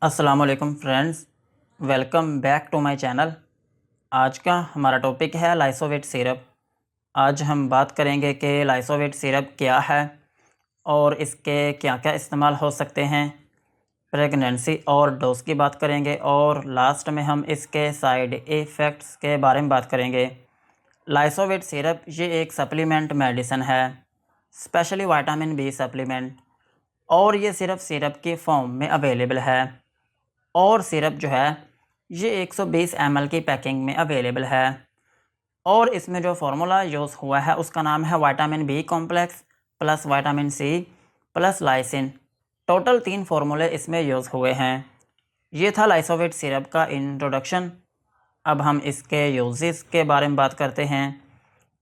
अस्सलामुअलैकुम friends, welcome back to my channel. आज का हमारा टॉपिक है लाइसोविट सिरप। आज हम बात करेंगे कि लाइसोविट सिरप क्या है और इसके क्या क्या इस्तेमाल हो सकते हैं। प्रेगनेंसी और डोज की बात करेंगे और लास्ट में हम इसके साइड इफ़ेक्ट्स के बारे में बात करेंगे। लाइसोविट सिरप ये एक सप्लीमेंट मेडिसिन है, स्पेशली विटामिन बी सप्लीमेंट, और ये सिर्फ सिरप की फॉर्म में अवेलेबल है। और सिरप जो है ये 120 ml की पैकिंग में अवेलेबल है। और इसमें जो फार्मूला यूज़ हुआ है उसका नाम है vitamin B complex plus vitamin C plus lysine. Total 3 फार्मूले इसमें यूज़ हुए हैं। ये था लाइसोविट सिरप का इंट्रोडक्शन। अब हम इसके यूजेस के बारे में बात करते हैं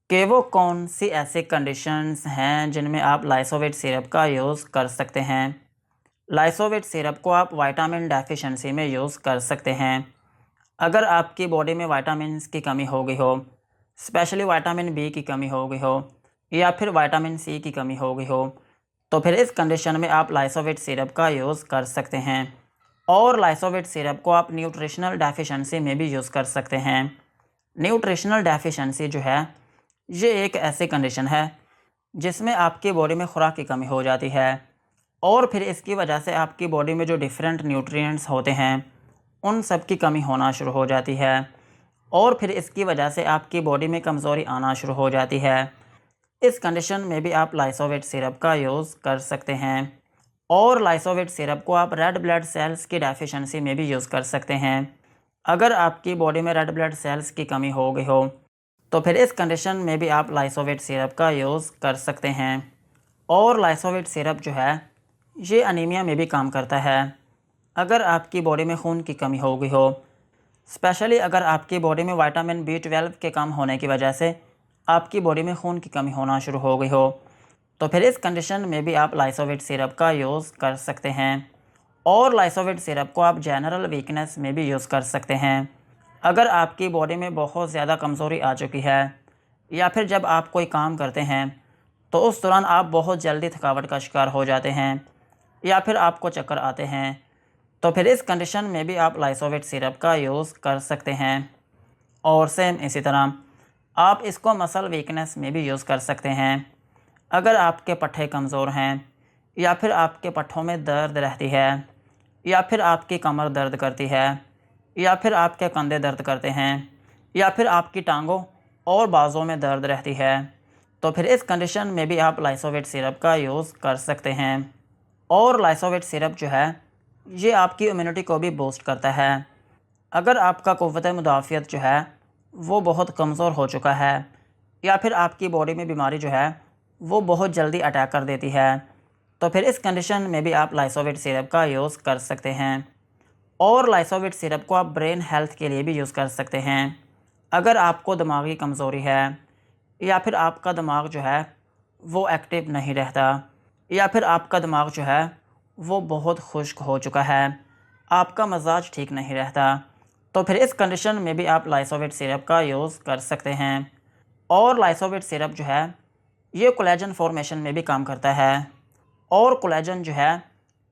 कि वो कौन सी ऐसी कंडीशंस हैं जिनमें आप लाइसोविट सिरप का यूज़ कर सकते हैं। लाइसोविट सिरप को आप विटामिन डेफिशिएंसी में यूज़ कर सकते हैं। अगर आपकी बॉडी में विटामिन्स की कमी हो गई हो, स्पेशली विटामिन बी की कमी हो गई हो या फिर विटामिन सी की कमी हो गई हो, तो फिर इस कंडीशन में आप लाइसोविट सिरप का यूज़ कर सकते हैं। और लाइसोविट सिरप को आप न्यूट्रिशनल डेफिशिएंसी में भी यूज़ कर सकते हैं। न्यूट्रिशनल डेफिशिएंसी जो है ये एक ऐसी कंडीशन है जिसमें आपकी बॉडी में खुराक की कमी हो जाती है और फिर इसकी वजह से आपकी बॉडी में जो डिफरेंट न्यूट्रिएंट्स होते हैं उन सब की कमी होना शुरू हो जाती है और फिर इसकी वजह से आपकी बॉडी में कमज़ोरी आना शुरू हो जाती है। इस कंडीशन में भी आप लाइसोविट सिरप का यूज़ कर सकते हैं। और लाइसोविट सिरप को आप रेड ब्लड सेल्स की डेफिशिएंसी में भी यूज़ कर सकते हैं। अगर आपकी बॉडी में रेड ब्लड सेल्स की कमी हो गई हो तो फिर इस कंडीशन में भी आप लाइसोविट सिरप का यूज़ कर सकते हैं। और लाइसोविट सिरप जो है ये अनीमिया में भी काम करता है। अगर आपकी बॉडी में खून की कमी हो गई हो, स्पेशली अगर आपकी बॉडी में विटामिन B12 के कम होने की वजह से आपकी बॉडी में खून की कमी होना शुरू हो गई हो, तो फिर इस कंडीशन में भी आप लाइसोविट सिरप का यूज़ कर सकते हैं। और लाइसोविट सिरप को आप जनरल वीकनेस में भी यूज़ कर सकते हैं। अगर आपकी बॉडी में बहुत ज़्यादा कमज़ोरी आ चुकी है या फिर जब आप कोई काम करते हैं तो उस दौरान आप बहुत जल्दी थकावट का शिकार हो जाते हैं या फिर आपको चक्कर आते हैं, तो फिर इस कंडीशन में भी आप लाइसोविट सिरप का यूज़ कर सकते हैं। और सेम इसी तरह आप इसको मसल वीकनेस में भी यूज़ कर सकते हैं। अगर आपके पट्ठे कमज़ोर हैं या फिर आपके पट्ठों में दर्द रहती है या फिर आपकी कमर दर्द करती है या फिर आपके कंधे दर्द करते हैं या फिर आपकी टांगों और बाज़ों में दर्द रहती है, तो फिर इस कंडीशन में भी आप लाइसोविट सिरप का यूज़ कर सकते हैं। और लाइसोविट सिरप जो है ये आपकी इम्यूनिटी को भी बूस्ट करता है। अगर आपका क़ुव्वत मुदाफ़ियत जो है वो बहुत कमज़ोर हो चुका है या फिर आपकी बॉडी में बीमारी जो है वो बहुत जल्दी अटैक कर देती है, तो फिर इस कंडीशन में भी आप लाइसोविट सिरप का यूज़ कर सकते हैं। और लाइसोविट सिरप को आप ब्रेन हेल्थ के लिए भी यूज़ कर सकते हैं। अगर आपको दिमागी कमज़ोरी है या फिर आपका दिमाग जो है वो एक्टिव नहीं रहता या फिर आपका दिमाग जो है वो बहुत खुश्क हो चुका है, आपका मजाज ठीक नहीं रहता, तो फिर इस कंडीशन में भी आप लाइसोविट सिरप का यूज़ कर सकते हैं। और लाइसोविट सिरप जो है ये कोलेजन फॉर्मेशन में भी काम करता है। और कोलेजन जो है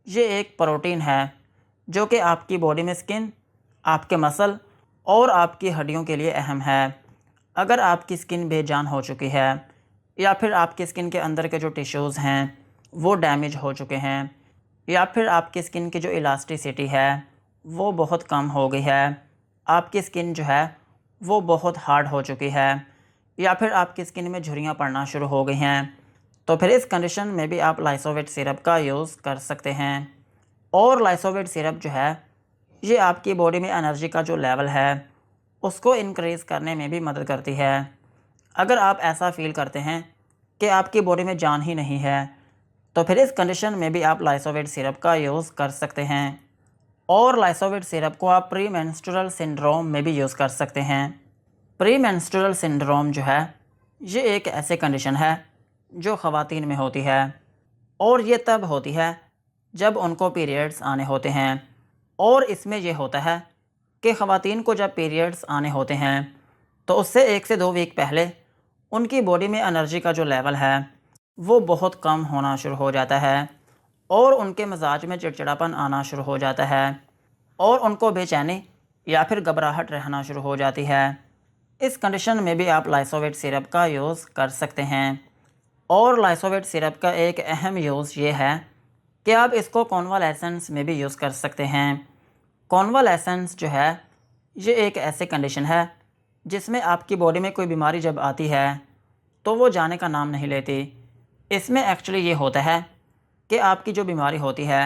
ये एक प्रोटीन है जो कि आपकी बॉडी में स्किन, आपके मसल और आपकी हड्डियों के लिए अहम है। अगर आपकी स्किन बेजान हो चुकी है या फिर आपकी स्किन के अंदर के जो टिश्यूज़ हैं वो डैमेज हो चुके हैं या फिर आपकी स्किन की जो इलास्टिसिटी है वो बहुत कम हो गई है, आपकी स्किन जो है वो बहुत हार्ड हो चुकी है या फिर आपकी स्किन में झुर्रियाँ पड़ना शुरू हो गई हैं, तो फिर इस कंडीशन में भी आप लाइसोविट सिरप का यूज़ कर सकते हैं। और लाइसोविट सिरप जो है ये आपकी बॉडी में एनर्जी का जो लेवल है उसको इंक्रीज़ करने में भी मदद करती है। अगर आप ऐसा फ़ील करते हैं कि आपकी बॉडी में जान ही नहीं है, तो फिर इस कंडीशन में भी आप लाइसोविट सिरप का यूज़ कर सकते हैं। और लाइसोविट सिरप को आप प्री मेंस्ट्रुअल सिंड्रोम में भी यूज़ कर सकते हैं। प्री मेंस्ट्रुअल सिंड्रोम जो है ये एक ऐसी कंडीशन है जो ख़वातीन में होती है और ये तब होती है जब उनको पीरियड्स आने होते हैं। और इसमें यह होता है कि ख़वातीन को जब पीरियड्स आने होते हैं तो उससे 1 से 2 वीक पहले उनकी बॉडी में एनर्जी का जो लेवल है वो बहुत कम होना शुरू हो जाता है और उनके मिजाज में चिड़चिड़ापन आना शुरू हो जाता है। और उनको बेचैनी या फिर घबराहट रहना शुरू हो जाती है। इस कंडीशन में भी आप लाइसोवेट सिरप का यूज़ कर सकते हैं। और लाइसोवेट सिरप का एक अहम यूज़ ये है कि आप इसको कॉन्वालेसेंस में भी यूज़ कर सकते हैं। कॉन्वालेसेंस जो है ये एक ऐसी कंडीशन है जिसमें आपकी बॉडी में कोई बीमारी जब आती है तो वो जाने का नाम नहीं लेती। इसमें एक्चुअली ये होता है कि आपकी जो बीमारी होती है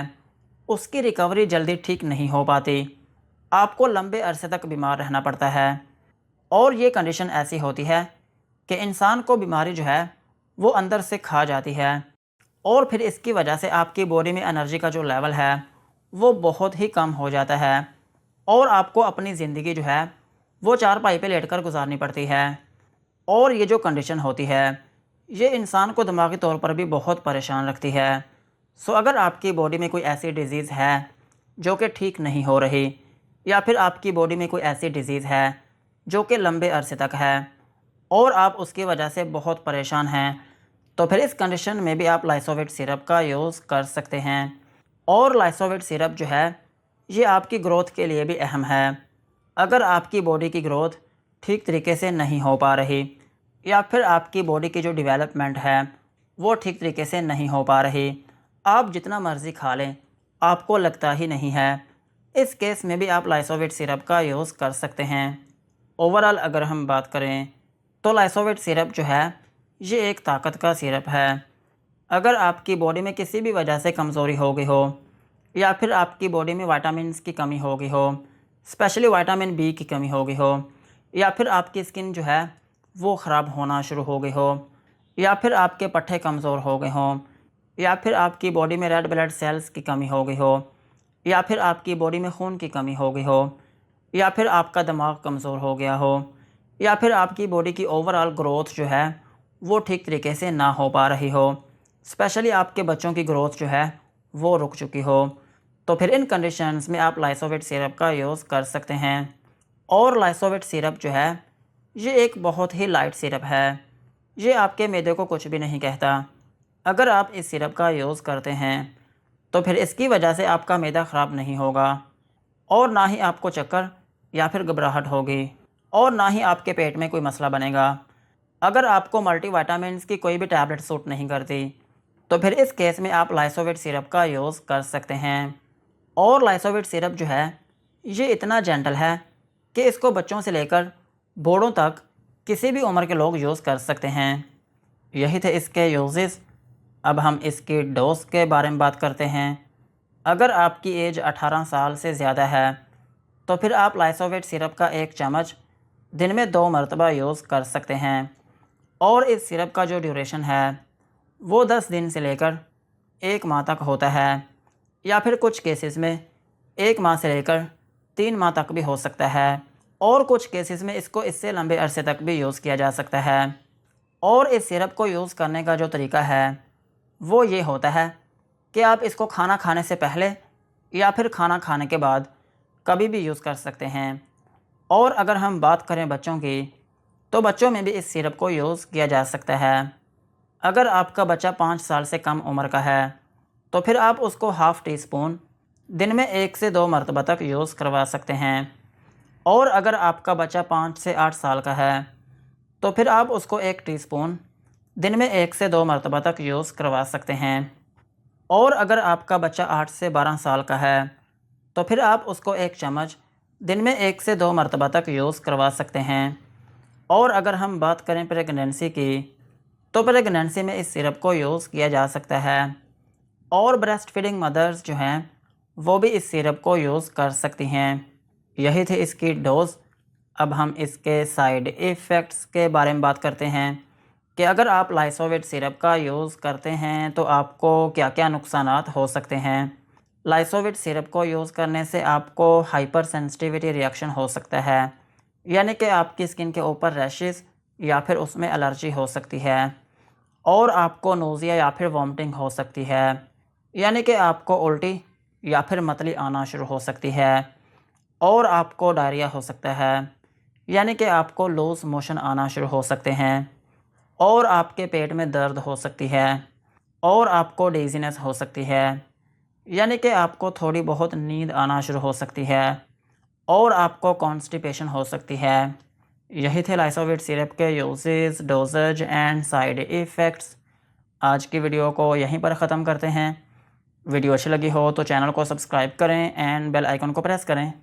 उसकी रिकवरी जल्दी ठीक नहीं हो पाती, आपको लंबे अरसे तक बीमार रहना पड़ता है। और ये कंडीशन ऐसी होती है कि इंसान को बीमारी जो है वो अंदर से खा जाती है और फिर इसकी वजह से आपकी बॉडी में एनर्जी का जो लेवल है वो बहुत ही कम हो जाता है और आपको अपनी ज़िंदगी जो है वो चारपाई पे लेटकर गुजारनी पड़ती है। और ये जो कंडीशन होती है ये इंसान को दिमागी तौर पर भी बहुत परेशान रखती है। सो अगर आपकी बॉडी में कोई ऐसी डिज़ीज़ है जो कि ठीक नहीं हो रही, या फिर आपकी बॉडी में कोई ऐसी डिज़ीज़ है जो कि लंबे अरसे तक है और आप उसकी वजह से बहुत परेशान हैं, तो फिर इस कंडीशन में भी आप लाइसोवेट सिरप का यूज़ कर सकते हैं। और लाइसोवेट सिरप जो है ये आपकी ग्रोथ के लिए भी अहम है। अगर आपकी बॉडी की ग्रोथ ठीक तरीके से नहीं हो पा रही या फिर आपकी बॉडी की जो डेवलपमेंट है वो ठीक तरीके से नहीं हो पा रही, आप जितना मर्ज़ी खा लें आपको लगता ही नहीं है, इस केस में भी आप लाइसोवेट सिरप का यूज़ कर सकते हैं। ओवरऑल अगर हम बात करें तो लाइसोवेट सिरप जो है ये एक ताकत का सिरप है। अगर आपकी बॉडी में किसी भी वजह से कमज़ोरी हो गई हो या फिर आपकी बॉडी में विटामिन्स की कमी हो गई हो, स्पेशली विटामिन बी की कमी हो गई हो, या फिर आपकी स्किन जो है वो ख़राब होना शुरू हो गई हो, या फिर आपके पट्टे कमज़ोर हो गए हों, या फिर आपकी बॉडी में रेड ब्लड सेल्स की कमी हो गई हो, या फिर आपकी बॉडी में खून की कमी हो गई हो, या फिर आपका दिमाग कमज़ोर हो गया हो, या फिर आपकी बॉडी की ओवरऑल ग्रोथ जो है वो ठीक तरीके से ना हो पा रही हो, स्पेशली आपके बच्चों की ग्रोथ जो है वो रुक चुकी हो, तो फिर इन कंडीशंस में आप लाइसोवेट सिरप का यूज़ कर सकते हैं। और लाइसोवेट सिरप जो है ये एक बहुत ही लाइट सिरप है, ये आपके मैदे को कुछ भी नहीं कहता। अगर आप इस सिरप का यूज़ करते हैं तो फिर इसकी वजह से आपका मैदा ख़राब नहीं होगा और ना ही आपको चक्कर या फिर घबराहट होगी और ना ही आपके पेट में कोई मसला बनेगा। अगर आपको मल्टीविटामिन्स की कोई भी टैबलेट सूट नहीं करती तो फिर इस केस में आप लाइसोवेट सिरप का यूज़ कर सकते हैं। और लाइसोवेट सिरप जो है ये इतना जेंटल है कि इसको बच्चों से लेकर बूढ़ों तक किसी भी उम्र के लोग यूज़ कर सकते हैं। यही थे इसके यूजेस। अब हम इसकी डोज के बारे में बात करते हैं। अगर आपकी एज 18 साल से ज़्यादा है तो फिर आप लाइसोवेट सिरप का 1 चम्मच दिन में 2 मरतबा यूज़ कर सकते हैं। और इस सिरप का जो ड्यूरेशन है वो 10 दिन से लेकर 1 माह तक होता है, या फिर कुछ केसेस में 1 माह से लेकर 3 माह तक भी हो सकता है, और कुछ केसेस में इसको इससे लंबे अरसे तक भी यूज़ किया जा सकता है। और इस सिरप को यूज़ करने का जो तरीका है वो ये होता है कि आप इसको खाना खाने से पहले या फिर खाना खाने के बाद कभी भी यूज़ कर सकते हैं। और अगर हम बात करें बच्चों की तो बच्चों में भी इस सिरप को यूज़ किया जा सकता है। अगर आपका बच्चा 5 साल से कम उम्र का है तो फिर आप उसको हाफ़ टी स्पून दिन में 1 से 2 मरतबा तक यूज़ करवा सकते हैं। और अगर आपका बच्चा 5 से 8 साल का है तो फिर आप उसको 1 टीस्पून दिन में 1 से 2 मरतबा तक यूज़ करवा सकते हैं। और अगर आपका बच्चा 8 से 12 साल का है तो फिर आप उसको 1 चम्मच दिन में 1 से 2 मरतबा तक यूज़ करवा सकते हैं। और अगर हम बात करें प्रेगनेंसी की तो प्रेगनेंसी में इस सिरप को यूज़ किया जा सकता है। और ब्रेस्ट फीडिंग मदर्स जो हैं वो भी इस सिरप को यूज़ कर सकती हैं। यही थे इसकी डोज़। अब हम इसके साइड इफ़ेक्ट्स के बारे में बात करते हैं कि अगर आप लाइसोवेट सिरप का यूज़ करते हैं तो आपको क्या क्या नुकसानात हो सकते हैं। लाइसोवेट सिरप को यूज़ करने से आपको हाइपर सेंसिटिविटी रिएक्शन हो सकता है, यानी कि आपकी स्किन के ऊपर रैशेस या फिर उसमें एलर्जी हो सकती है, और आपको नोज़िया या फिर वॉमिटिंग हो सकती है, यानी कि आपको उल्टी या फिर मतली आना शुरू हो सकती है, और आपको डायरिया हो सकता है, यानी कि आपको लूज़ मोशन आना शुरू हो सकते हैं, और आपके पेट में दर्द हो सकती है, और आपको डिज़ीनेस हो सकती है, यानी कि आपको थोड़ी बहुत नींद आना शुरू हो सकती है और आपको कॉन्स्टिपेशन हो सकती है। यही थे लाइसोविट सिरप के uses, dosages and side effects. आज की वीडियो को यहीं पर ख़त्म करते हैं। वीडियो अच्छी लगी हो तो चैनल को सब्सक्राइब करें एंड बेल आइकन को प्रेस करें।